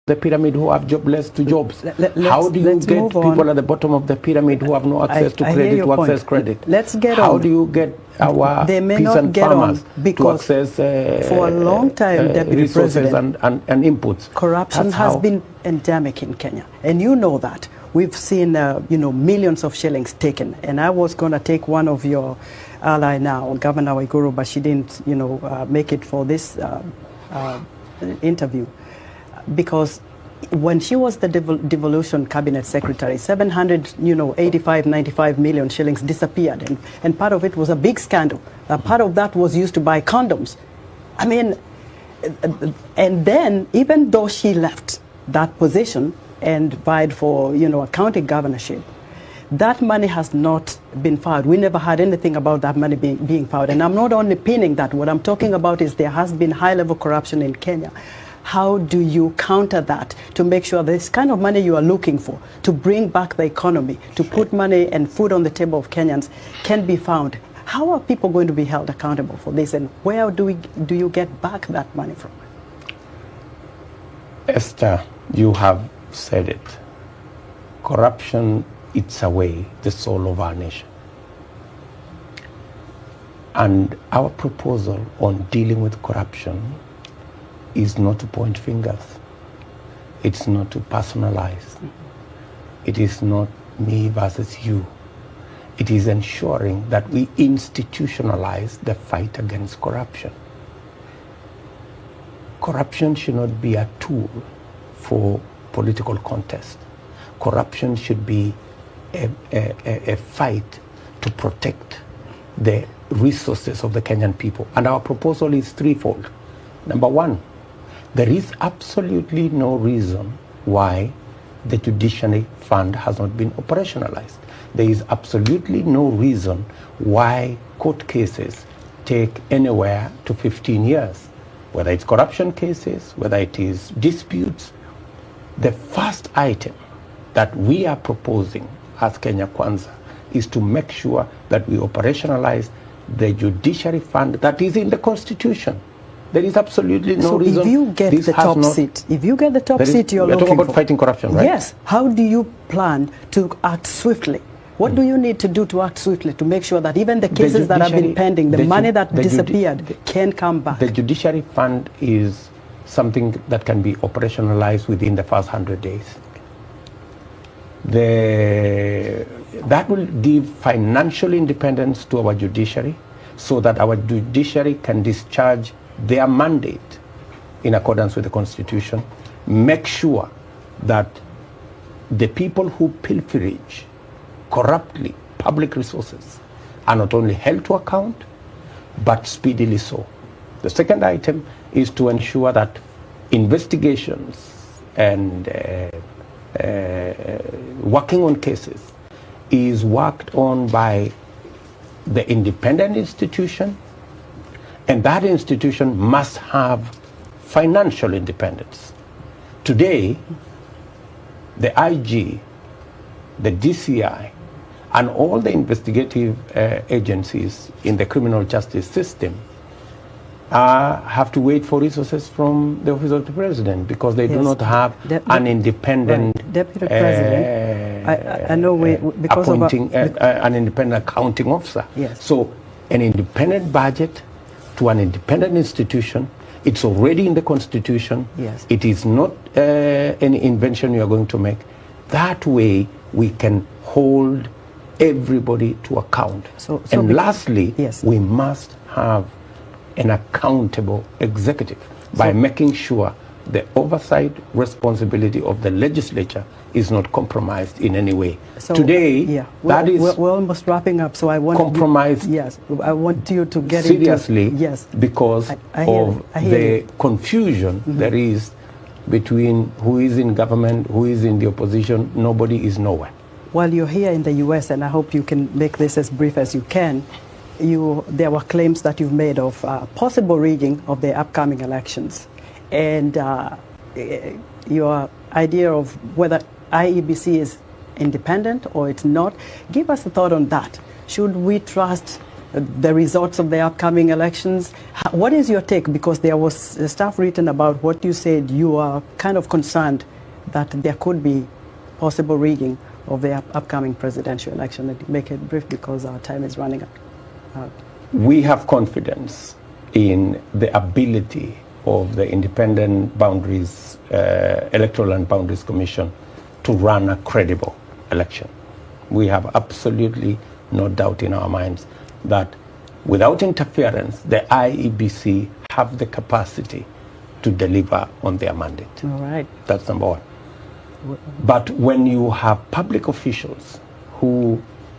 the pyramid who have jobless to jobs? How do you get people at the bottom of the pyramid who have no access to credit to access credit? Let's get How on. do you get our they may peasant not get farmers on because to access for a long time, Deputy resources President, and inputs? Corruption has been endemic in Kenya, and you know that. We've seen millions of shillings taken, and I was going to take one of your ally now, Governor Waiguru, but she didn't make it for this interview, because when she was the devolution cabinet secretary, 95 million shillings disappeared, and part of it was a big scandal. Part of that was used to buy condoms. I mean, and then even though she left that position and vied for a county governorship, that money has not been found. We never had anything about that money being found. And I'm not only pinning that. What I'm talking about is there has been high-level corruption in Kenya. How do you counter that to make sure this kind of money you are looking for, to bring back the economy, to put money and food on the table of Kenyans, can be found? How are people going to be held accountable for this, and where do you get back that money from? Esther, you have said it. Corruption eats away the soul of our nation. And our proposal on dealing with corruption is not to point fingers. It's not to personalize. It is not me versus you. It is ensuring that we institutionalize the fight against corruption. Corruption should not be a tool for political contest. Corruption should be a fight to protect the resources of the Kenyan people. And our proposal is threefold. Number one, there is absolutely no reason why the Judiciary Fund has not been operationalized. There is absolutely no reason why court cases take anywhere to 15 years, whether it's corruption cases, whether it is disputes. The first item that we are proposing as Kenya Kwanza is to make sure that we operationalize the Judiciary Fund that is in the Constitution. There is absolutely no reason. So if you get the top seat, you're looking for. We're talking about fighting corruption, right? Yes. How do you plan to act swiftly? What do you need to do to act swiftly to make sure that even the cases that have been pending, the money that disappeared, can come back? The Judiciary Fund is something that can be operationalized within the first 100 days. That will give financial independence to our judiciary so that our judiciary can discharge their mandate in accordance with the Constitution, make sure that the people who pilferage corruptly public resources are not only held to account, but speedily so. The second item is to ensure that investigations and working on cases is worked on by the independent institution, and that institution must have financial independence. Today, the IG, the DCI, and all the investigative agencies in the criminal justice system have to wait for resources from the Office of the President because they do not have an independent Deputy President. I know because appointing an independent accounting officer. Yes. So an independent budget to an independent institution. It's already in the Constitution. Yes. It is not any invention you are going to make. That way we can hold everybody to account. And lastly, yes, we must have an accountable executive by making sure the oversight responsibility of the legislature is not compromised in any way. So, today, that is we're almost wrapping up. So I want compromised. Yes, I want you to get seriously. Into, yes, because of the confusion there is between who is in government, who is in the opposition. Nobody is nowhere. While you're here in the U.S., and I hope you can make this as brief as you can, there were claims that you've made of possible rigging of the upcoming elections, and your idea of whether IEBC is independent or it's not. Give us a thought on that. Should we trust the results of the upcoming elections. What is your take? Because there was stuff written about what you said. You are kind of concerned that there could be possible rigging of the upcoming presidential election. Make it brief because our time is running out. We have confidence in the ability of the Independent Boundaries, Electoral and Boundaries Commission to run a credible election. We have absolutely no doubt in our minds that without interference, the IEBC have the capacity to deliver on their mandate. All right. That's number one. But when you have public officials who